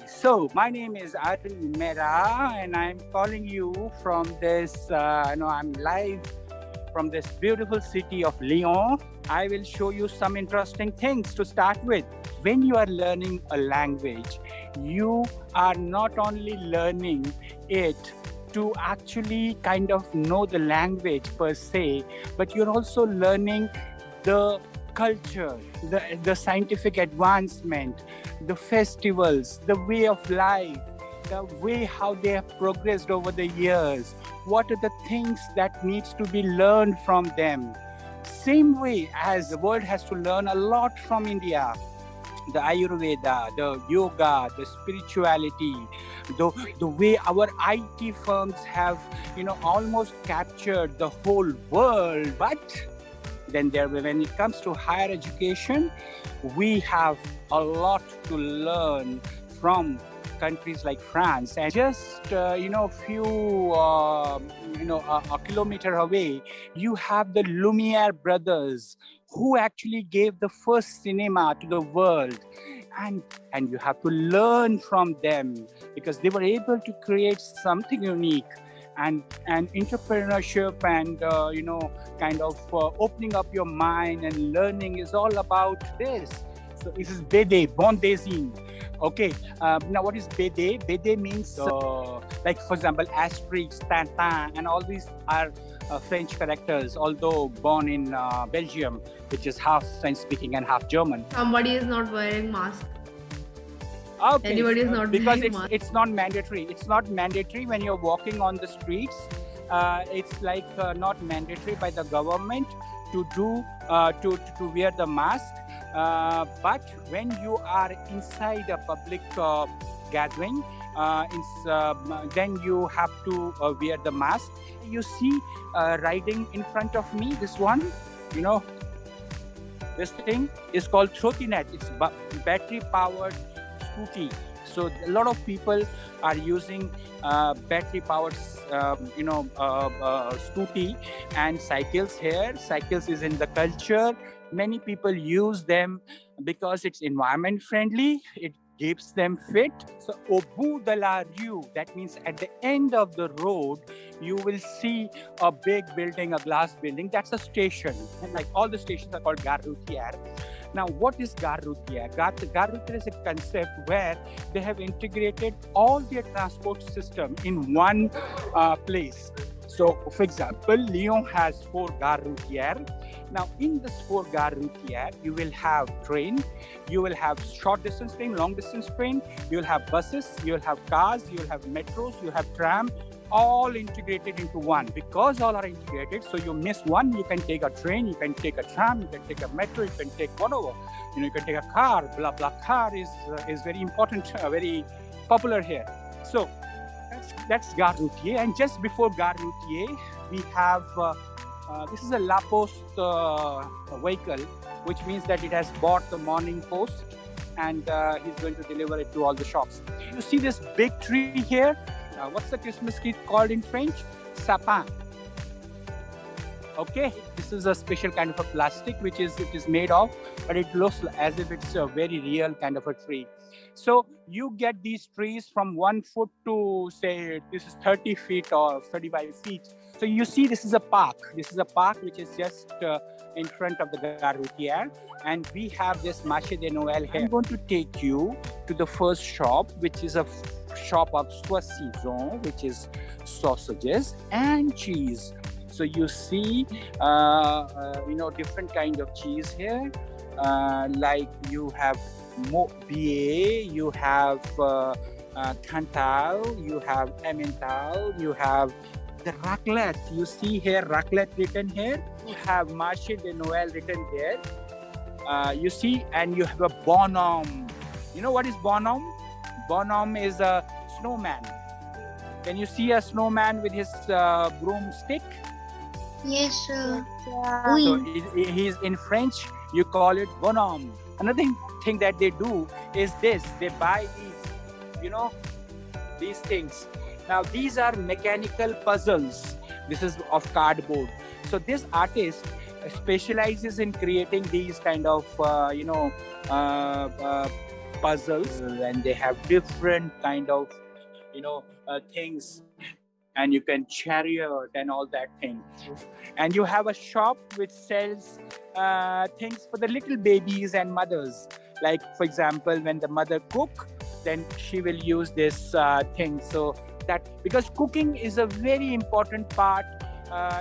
So my name is Arun Mera, and I'm calling you from this. I'm live from this beautiful city of Lyon. I will show you some interesting things to start with. When you are learning a language, you are not only learning it to actually kind of know the language per se, but you're also learning the culture, the scientific advancement, the festivals, the way of life, the way how they have progressed over the years. What are the things that needs to be learned from them? Same way as the world has to learn a lot from India. The Ayurveda, the yoga, the spirituality, the way our IT firms have, almost captured the whole world. But then when it comes to higher education, we have a lot to learn from countries like France. And just a kilometer away, you have the Lumiere brothers, who actually gave the first cinema to the world. And you have to learn from them, because they were able to create something unique. And entrepreneurship and opening up your mind and learning is all about this. So this is BD, Bon Dessin. Okay, now what is BD? BD means like, for example, Asterix, Tintin, and all these are French characters, although born in Belgium, which is half French speaking and half German. Somebody is not wearing mask. Okay, anybody is not because wearing mask. It's not mandatory. It's not mandatory when you're walking on the streets. It's like not mandatory by the government to do to wear the mask. But when you are inside a public gathering, then you have to wear the mask. You see riding in front of me, this one, this thing is called trottinette. It's battery powered scooty. So a lot of people are using battery powered scooty and cycles here. Cycles is in the culture. Many people use them because it's environment friendly. It keeps them fit. So au bout de la rue, that means at the end of the road, you will see a big building, a glass building. That's a station. And like all the stations are called gare routière. Now, what is gare routière? Gare routière is a concept where they have integrated all their transport system in one place. So, for example, Lyon has 4 gare routières. Now, in this 4 gare routières, you will have train, you will have short distance train, long distance train, you will have buses, you will have cars, you will have metros, you have tram, all integrated into one. Because all are integrated, so you miss one, you can take a train, you can take a tram, you can take a metro, you can take whatever. You can take a car. Blah blah car is very important, very popular here. So that's gare routière. And just before gare routière, we have this is a La Poste vehicle, which means that it has bought the morning post, and he's going to deliver it to all the shops. You see this big tree here? What's the Christmas tree called in French? Sapin. Okay, this is a special kind of a plastic which it is made of, but it looks as if it's a very real kind of a tree. So you get these trees from 1 foot to, say, this is 30 feet or 35 feet. So you see, this is a park. This is a park which is just in front of the gare routière, and we have this Marchés de Noël here. I'm going to take you to the first shop, which is a shop of saucisson, which is sausages and cheese. So you see, different kind of cheese here. Like you have Mobier, you have Cantal, you have Emmental, you have the raclette. You see here raclette written here. You have Marché de Noël written there. You see, and you have a bonhomme. You know what is bonhomme? Bonhomme is a snowman. Can you see a snowman with his broomstick? Yes, sir. So he's in French, you call it bonhomme. Another thing that they do is this: they buy these things. Now these are mechanical puzzles. This is of cardboard. So this artist puzzles, and they have different kind of things, and you can chariot and all that thing. And you have a shop which sells things for the little babies and mothers. Like, for example, when the mother cook, then she will use this thing. So that, because cooking is a very important part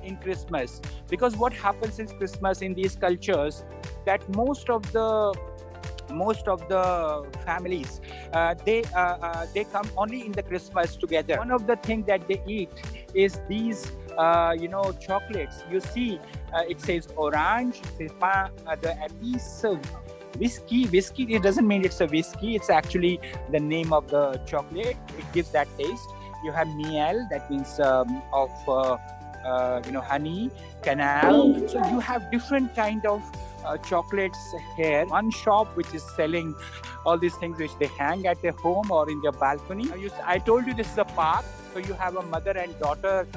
in Christmas, because what happens in Christmas in these cultures, that most of the families they come only in the Christmas together. One of the things that they eat is these chocolates. You see, it says orange, it says the piece of whiskey. It doesn't mean it's a whiskey, it's actually the name of the chocolate. It gives that taste. You have miel, that means honey, canal. So you have different kind of chocolates here. One shop which is selling all these things which they hang at their home or in their balcony. I told you this is a park, so you have a mother and daughter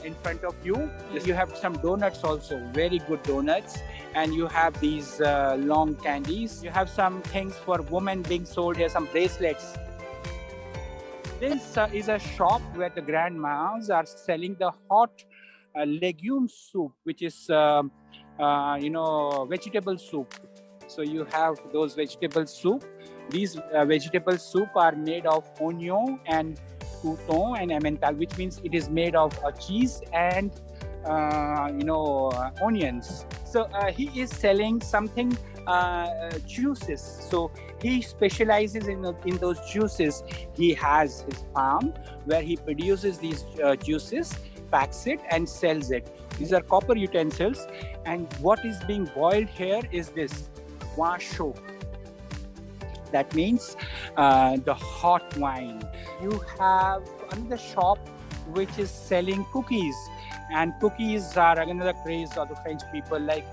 in front of you. You have some donuts also, very good donuts, and you have these long candies. You have some things for women being sold here, some bracelets. This is a shop where the grandmas are selling the hot legume soup, which is vegetable soup. So you have those vegetable soup. These vegetable soup are made of onion and crouton and emmental, which means it is made of cheese and onions. So he is selling something juices. So he specializes in those juices. He has his farm where he produces these juices, packs it and sells it. These are copper utensils, and what is being boiled here is this vin chaud. That means the hot wine. You have another shop which is selling cookies, and cookies are another craze of the French people. Like,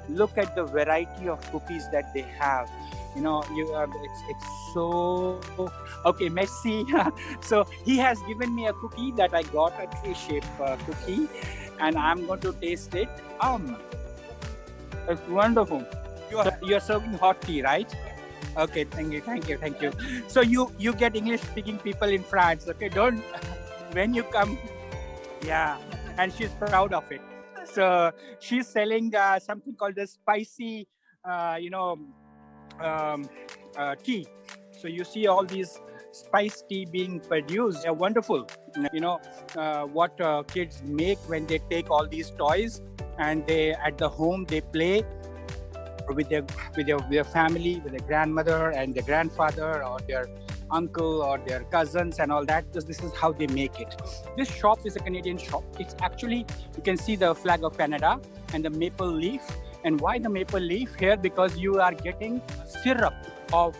look at the variety of cookies that they have. It's so okay. Merci. So he has given me a cookie that I got, a tree-shaped cookie, and I'm going to taste it. It's wonderful. You're serving hot tea, right? Okay, thank you. So you get English-speaking people in France. Okay, don't when you come. Yeah, and she's proud of it. So she's selling something called the spicy, tea. So you see all these spice tea being produced. They're wonderful. What kids make when they take all these toys and they at the home they play with their family, with their grandmother and their grandfather or their uncle or their cousins and all that, because this is how they make it. This shop is a Canadian shop. It's actually, you can see the flag of Canada and the maple leaf. And why the maple leaf here? Because you are getting syrup of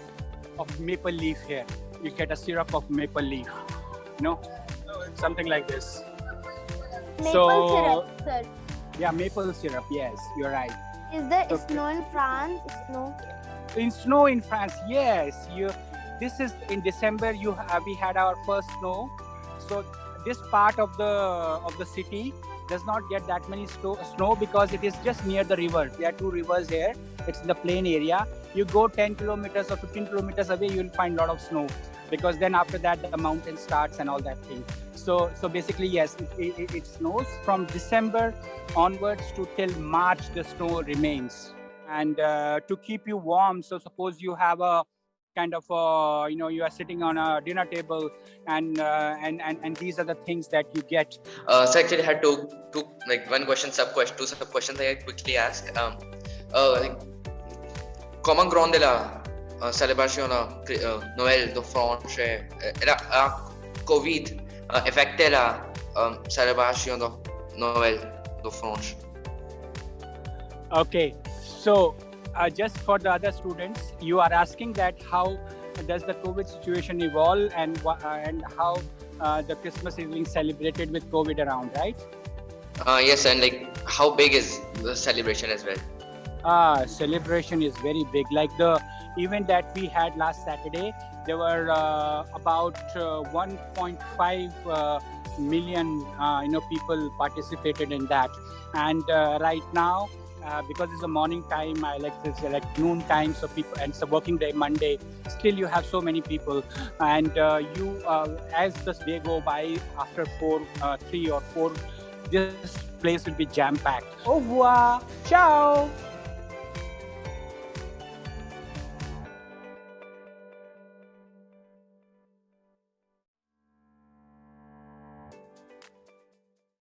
maple leaf here. You get a syrup of maple leaf, something like this. Maple syrup, sir. Yeah, maple syrup. Yes, you're right. Is there snow in France? Snow in France, yes. This is in December. We had our first snow. So this part of the city does not get that many snow because it is just near the river. There are two rivers here. It's in the plain area. You go 10 kilometers or 15 kilometers away, you'll find a lot of snow, because then after that the mountain starts and all that thing. So basically, yes, it snows from December onwards to till March. The snow remains, and to keep you warm. So suppose you have a kind of you are sitting on a dinner table, and these are the things that you get. So actually I had two one question, two sub questions I quickly ask. Comment grande la célébration Noël de France era Covid affecté la célébration de Noël de France? Okay, so just for the other students, you are asking that how does the COVID situation evolve and how the Christmas is being celebrated with COVID around, right? Yes, and how big is the celebration as well? Celebration is very big. Like the event that we had last Saturday, there were about 1.5 million people participated in that, and right now because it's a morning time. I like this like noon time, so people, and it's a working day Monday. Still, you have so many people, and you as the day go by, after 3 or 4, this place will be jam packed. Au revoir, ciao.